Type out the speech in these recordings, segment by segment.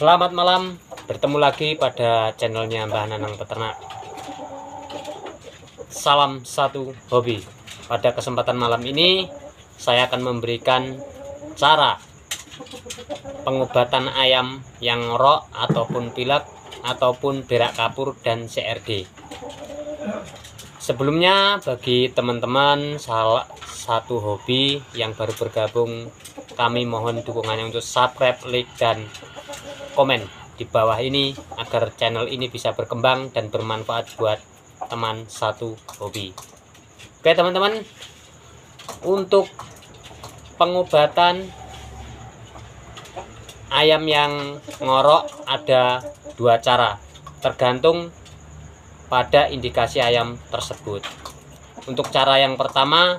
Selamat malam, bertemu lagi pada channelnya Mbah Nanang Peternak. Salam satu hobi. Pada kesempatan malam ini saya akan memberikan cara pengobatan ayam yang ngorok ataupun pilek ataupun berak kapur dan CRD. Sebelumnya bagi teman-teman salah satu hobi yang baru bergabung, kami mohon dukungannya untuk subscribe, like, dan komen di bawah ini agar channel ini bisa berkembang dan bermanfaat buat teman satu hobi. Oke teman-teman, untuk pengobatan ayam yang ngorok ada dua cara, tergantung pada indikasi ayam tersebut. Untuk cara yang pertama,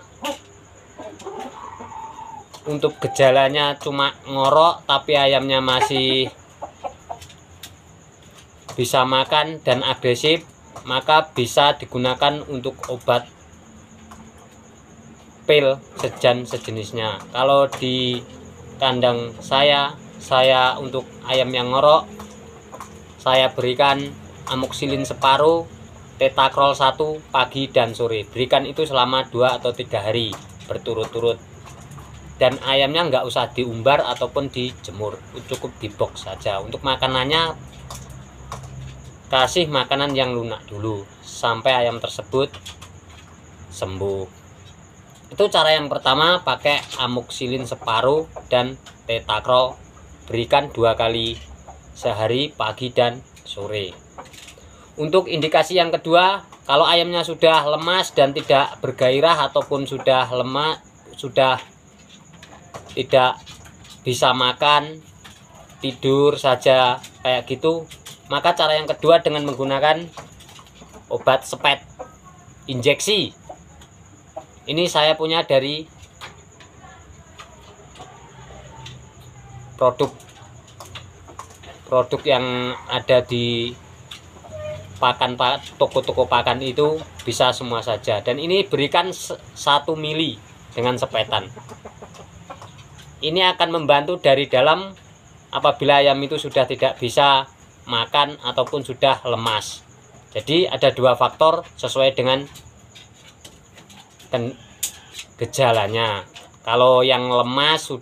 untuk gejalanya cuma ngorok tapi ayamnya masih bisa makan dan agresif, maka bisa digunakan untuk obat pil sejenisnya. Kalau di kandang saya untuk ayam yang ngorok, saya berikan amoxicillin separuh, Tetrakrol 1 pagi dan sore. Berikan itu selama 2 atau 3 hari berturut-turut. Dan ayamnya nggak usah diumbar ataupun dijemur, cukup di box saja. Untuk makanannya, kasih makanan yang lunak dulu sampai ayam tersebut sembuh. Itu cara yang pertama, pakai amoxicillin separuh dan Tetrakrol. Berikan 2 kali sehari, pagi dan sore. Untuk indikasi yang kedua, kalau ayamnya sudah lemas dan tidak bergairah ataupun sudah lemah, sudah tidak bisa makan, tidur saja kayak gitu, maka cara yang kedua dengan menggunakan obat sepet injeksi. Ini saya punya dari produk yang ada di toko-toko pakan, itu bisa semua saja. Dan ini berikan 1 mili dengan sepetan. Ini akan membantu dari dalam apabila ayam itu sudah tidak bisa makan ataupun sudah lemas. Jadi ada 2 faktor sesuai dengan gejalanya. Kalau yang lemas,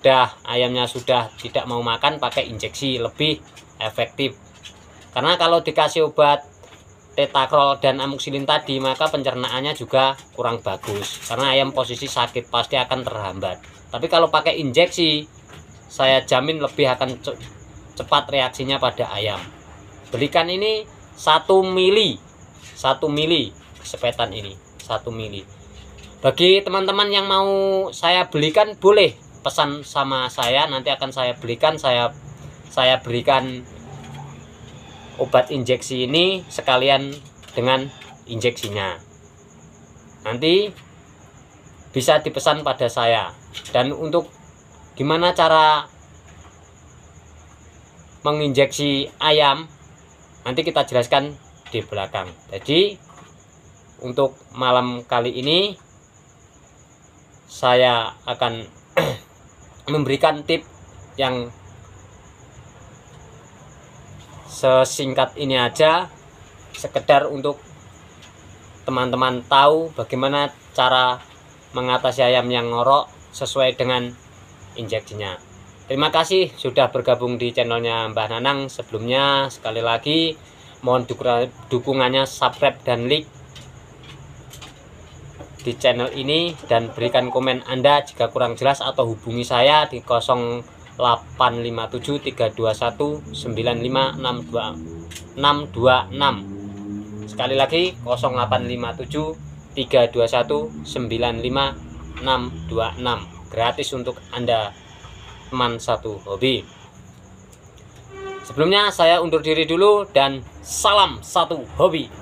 ayamnya sudah tidak mau makan, pakai injeksi lebih efektif. Karena kalau dikasih obat Tetrakrol dan amoxicillin tadi, maka pencernaannya juga kurang bagus. Karena ayam posisi sakit pasti akan terhambat. Tapi kalau pakai injeksi, saya jamin lebih akan cepat reaksinya pada ayam. Belikan ini 1 mili sepetan ini 1 mili. Bagi teman-teman yang mau saya belikan, boleh pesan sama saya, nanti akan saya belikan. Saya berikan obat injeksi ini sekalian dengan injeksinya. Nanti bisa dipesan pada saya. Dan untuk gimana cara menginjeksi ayam, nanti kita jelaskan di belakang. Jadi untuk malam kali ini saya akan memberikan tip yang sesingkat ini aja, sekedar untuk teman-teman tahu bagaimana cara mengatasi ayam yang ngorok sesuai dengan injeksinya. Terima kasih sudah bergabung di channelnya Mbah Nanang. Sebelumnya sekali lagi mohon dukungannya, subscribe dan like di channel ini, dan berikan komen Anda jika kurang jelas atau hubungi saya di 085732195626. Sekali lagi 085732195626, gratis untuk Anda teman satu hobi. Sebelumnya saya undur diri dulu dan salam satu hobi.